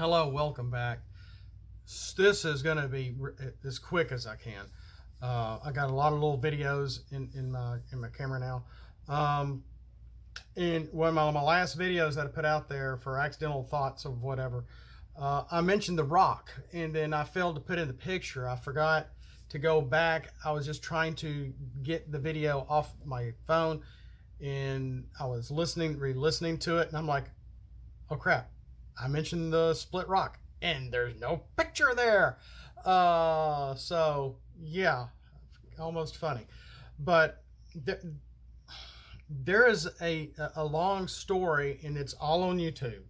Hello, welcome back. This is going to be as quick as I can. I got a lot of little videos in my camera now. In one of my last videos that I put out there for accidental thoughts of whatever, I mentioned the rock, and then I failed to put in the picture. I forgot to go back. I was just trying to get the video off my phone, and I was re-listening to it, and I'm like, oh crap, I mentioned the split rock and there's no picture there. So yeah, almost funny, but there is a long story, and it's all on YouTube.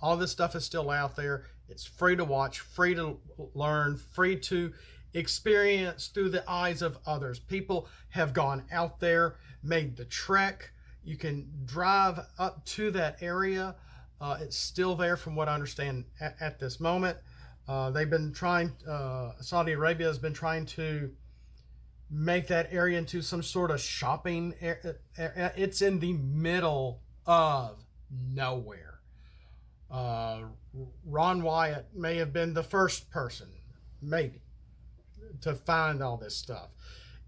All this stuff is still out there. It's free to watch, free to learn, free to experience through the eyes of others. People have gone out there, made the trek. You can drive up to that area. It's still there from what I understand at this moment. They've been trying, Saudi Arabia has been trying to make that area into some sort of shopping area. It's in the middle of nowhere. Ron Wyatt may have been the first person, maybe, to find all this stuff.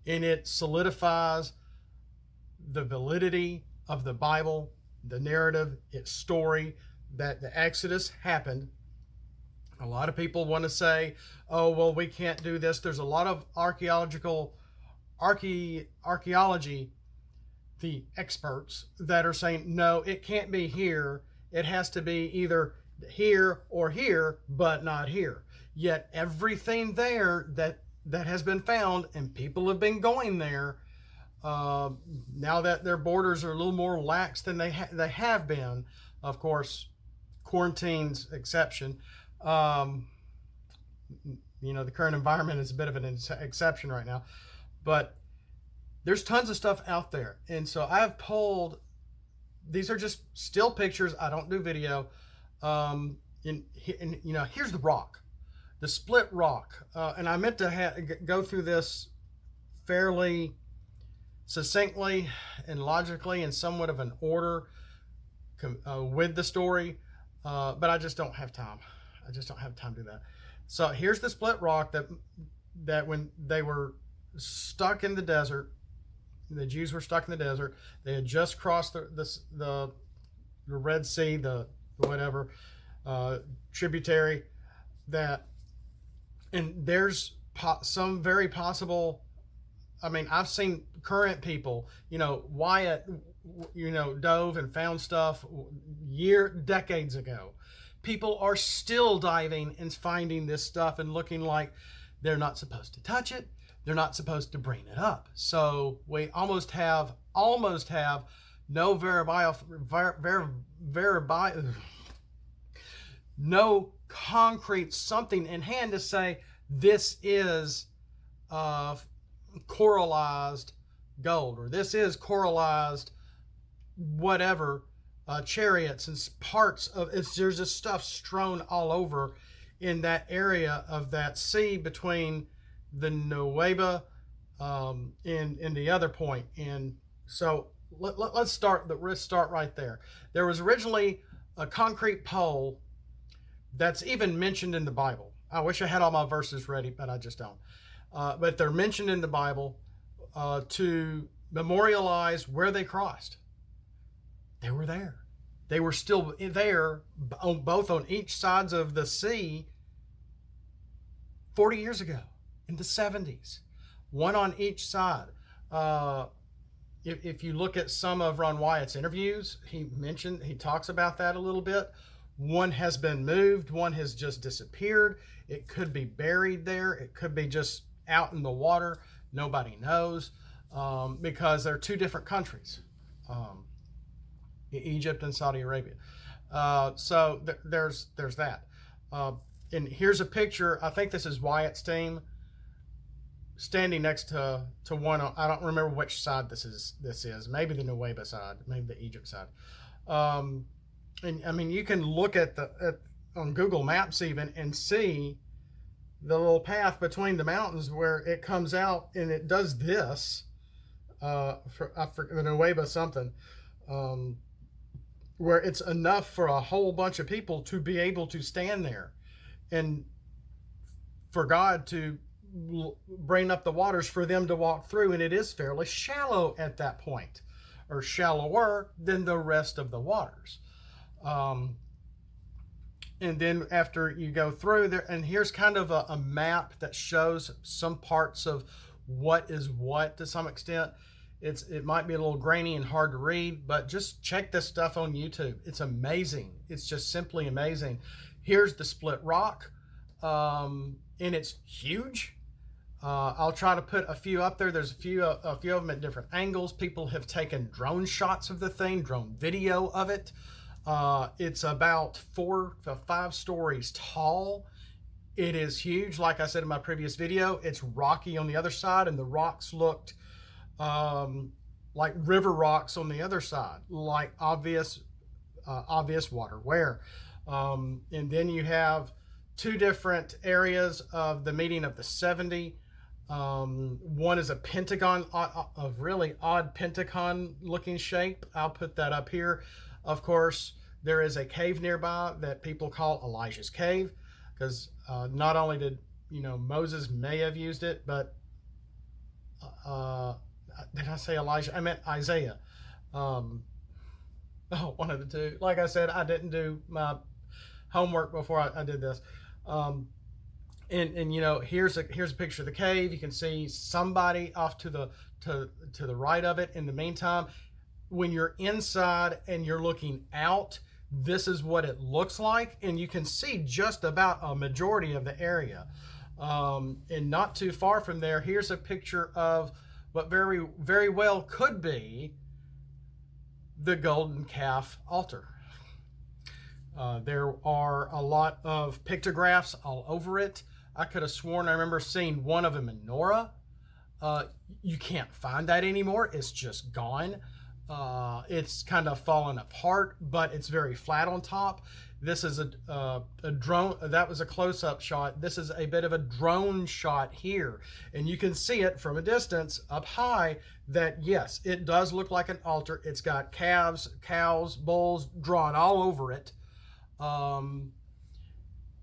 And it solidifies the validity of the Bible, the narrative, its story, that the Exodus happened. A lot of people want to say, oh, well, we can't do this. There's a lot of archaeology, the experts, that are saying, no, it can't be here. It has to be either here or here, but not here. Yet everything there that has been found, and people have been going there, now that their borders are a little more lax than they have been, of course, quarantine's exception. The current environment is a bit of an exception right now, but there's tons of stuff out there. And so I have pulled, these are just still pictures. I don't do video. Here's the rock, the split rock. And I meant to go through this fairly succinctly and logically in somewhat of an order with the story, but I just don't have time. I just don't have time to do that. So here's the split rock that when they were stuck in the desert, the Jews were stuck in the desert. They had just crossed the Red Sea, the whatever tributary that, and there's some very possible. I mean, I've seen current people, Wyatt, dove and found stuff decades ago. People are still diving and finding this stuff and looking like they're not supposed to touch it. They're not supposed to bring it up. So we almost have no no concrete something in hand to say this is coralized gold, or this is coralized whatever, chariots and parts of it. There's just stuff strewn all over in that area of that sea between the Nuweiba and the other point. And so let's start right there. There was originally a concrete pole that's even mentioned in the Bible. I wish I had all my verses ready, but I just don't. But they're mentioned in the Bible to memorialize where they crossed. They were there. They were still there, both on each sides of the sea 40 years ago, in the 70s. One on each side. If you look at some of Ron Wyatt's interviews, he talks about that a little bit. One has been moved. One has just disappeared. It could be buried there. It could be just out in the water. Nobody knows, because they're two different countries, Egypt and Saudi Arabia. So there's that. And here's a picture. I think this is Wyatt's team standing next to one. I don't remember which side this is. Maybe the Nuweiba side, maybe the Egypt side. And I mean, you can look on Google Maps even and see the little path between the mountains where it comes out, and it does this. I forget the Nuweiba something. where it's enough for a whole bunch of people to be able to stand there, and for God to bring up the waters for them to walk through. And it is fairly shallow at that point, or shallower than the rest of the waters. And then after you go through there, and here's kind of a map that shows some parts of what is what to some extent. It might be a little grainy and hard to read, but just check this stuff on YouTube. It's amazing. It's just simply amazing. Here's the split rock, and it's huge. I'll try to put a few up there. There's a few of them at different angles. People have taken drone shots of the thing, drone video of it. It's about 4 to 5 stories tall. It is huge. Like I said in my previous video, it's rocky on the other side, and the rocks looked like river rocks on the other side, like obvious water wear. And then you have 2 different areas of the meeting of the 70. One is a pentagon, a really odd pentagon looking shape. I'll put that up here. Of course, there is a cave nearby that people call Elijah's Cave, because not only did Moses may have used it, but did I say Elijah? I meant Isaiah. One of the two. Like I said, I didn't do my homework before I did this. And here's a picture of the cave. You can see somebody off to the right of it. In the meantime, when you're inside and you're looking out, this is what it looks like, and you can see just about a majority of the area. And not too far from there, here's a picture of what very, very well could be the golden calf altar. There are a lot of pictographs all over it. I could have sworn I remember seeing one of them in Nora. You can't find that anymore. It's just gone. It's kind of fallen apart, but it's very flat on top. This is a drone. That was a close-up shot. This is a bit of a drone shot here, and you can see it from a distance up high that yes, it does look like an altar. It's got calves, cows, bulls drawn all over it. And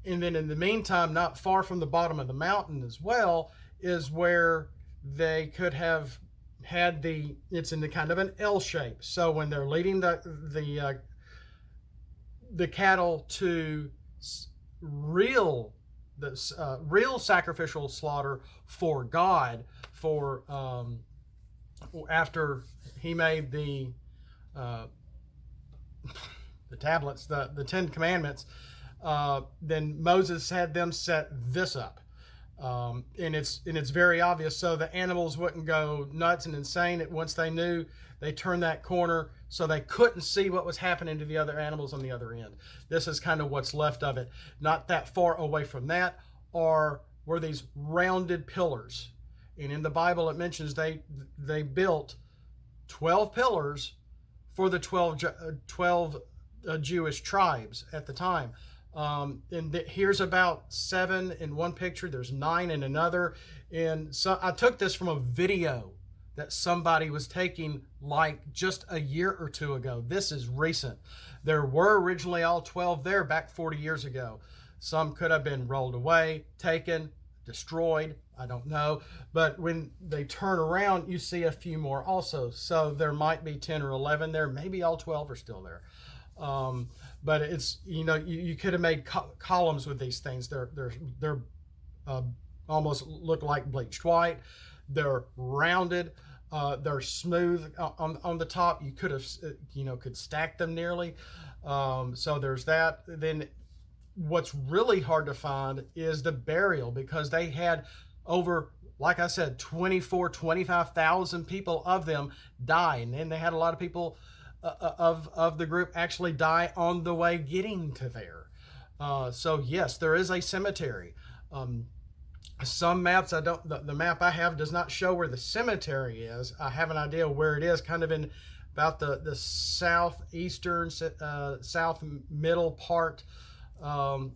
then in the meantime, not far from the bottom of the mountain as well, is where they could have had it's in the kind of an L shape. So when they're leading the cattle to real sacrificial slaughter for God, for after he made the tablets, the 10 Commandments, then Moses had them set this up. And it's very obvious, so the animals wouldn't go nuts and insane. Once they knew, they turned that corner so they couldn't see what was happening to the other animals on the other end. This is kind of what's left of it. Not that far away from that were these rounded pillars, and in the Bible it mentions they built 12 pillars for the 12 Jewish tribes at the time. Here's about 7 in one picture. There's 9 in another. And so I took this from a video that somebody was taking like just a year or 2 ago. This is recent. There were originally all 12 there back 40 years ago. Some could have been rolled away, taken, destroyed. I don't know. But when they turn around, you see a few more also. So there might be 10 or 11 there. Maybe all 12 are still there. But it's, you could have made columns with these things. They're almost look like bleached white. They're rounded. They're smooth on the top. You could have, could stack them nearly. So there's that. Then what's really hard to find is the burial, because they had over, like I said, 25,000 people of them die. And then they had a lot of people of the group actually die on the way getting to there. So yes, there is a cemetery. Some maps the map I have does not show where the cemetery is. I have an idea where it is, kind of in about the southeastern, south middle part. No,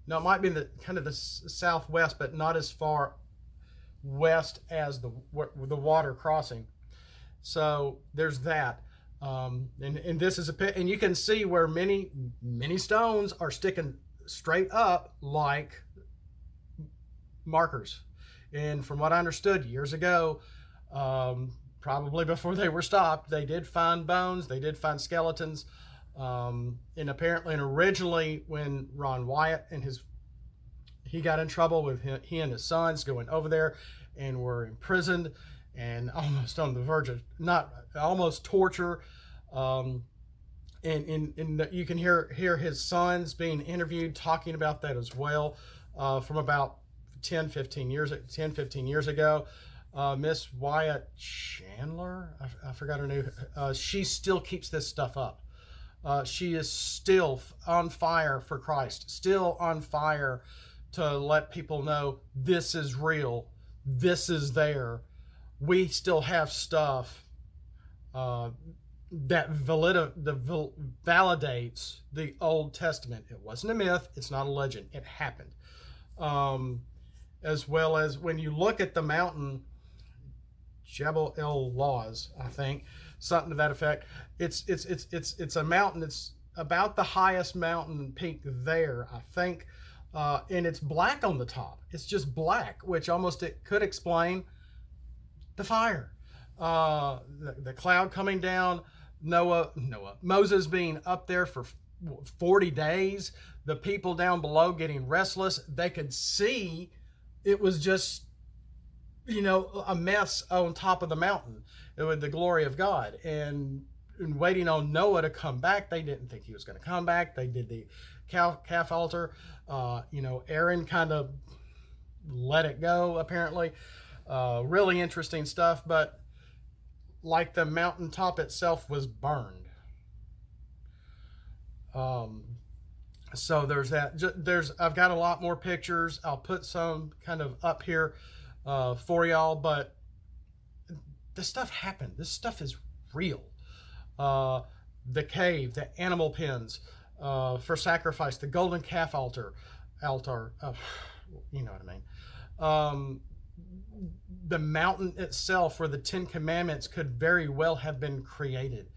it might be in the kind of the southwest, but not as far west as the water crossing. So there's that. And this is a pit, and you can see where many stones are sticking straight up like markers. And from what I understood years ago, probably before they were stopped, they did find bones, they did find skeletons. And apparently, and originally, when Ron Wyatt and he got in trouble with he and his sons going over there and were imprisoned and almost on the verge of almost torture. And you can hear his sons being interviewed talking about that as well, from about 10-15 years ago. Miss Wyatt Chandler, I forgot her name. She still keeps this stuff up. She is still on fire for Christ, still on fire to let people know this is real, this is there. We still have stuff that validates the Old Testament. It wasn't a myth, it's not a legend, it happened. As well as when you look at the mountain, Jebel El Lawz, I think, something to that effect. It's a mountain. It's about the highest mountain peak there, I think, and it's black on the top. It's just black, which almost it could explain the fire, the cloud coming down. Moses being up there for 40 days. The people down below getting restless. They could see it was just, a mess on top of the mountain with the glory of God, and waiting on Noah to come back. They didn't think he was going to come back. They did the calf altar. Aaron kind of let it go, apparently. Really interesting stuff, but like the mountaintop itself was burned. So there's that. I've got a lot more pictures. I'll put some kind of up here for y'all, but this stuff happened. This stuff is real. The cave, the animal pens for sacrifice, the golden calf altar. You know what I mean. The mountain itself, where the 10 Commandments could very well have been created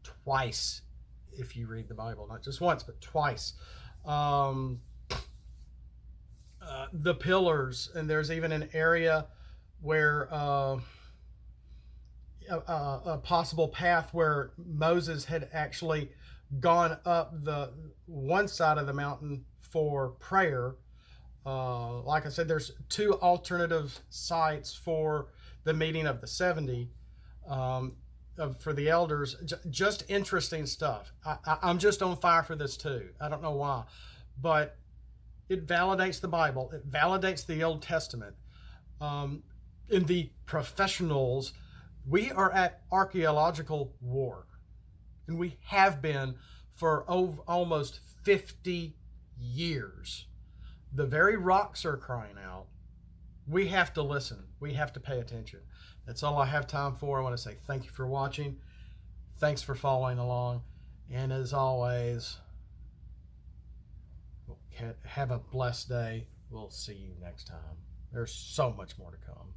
twice, if you read the Bible, not just once, but twice. The pillars, and there's even an area where a possible path where Moses had actually gone up the one side of the mountain for prayer. Like I said, there's 2 alternative sites for the meeting of the 70 for the elders. Just interesting stuff. I'm just on fire for this too. I don't know why, but it validates the Bible. It validates the Old Testament. In the professionals, we are at archaeological war, and we have been for almost 50 years. The very rocks are crying out. We have to listen. We have to pay attention. That's all I have time for. I want to say thank you for watching. Thanks for following along. And as always, have a blessed day. We'll see you next time. There's so much more to come.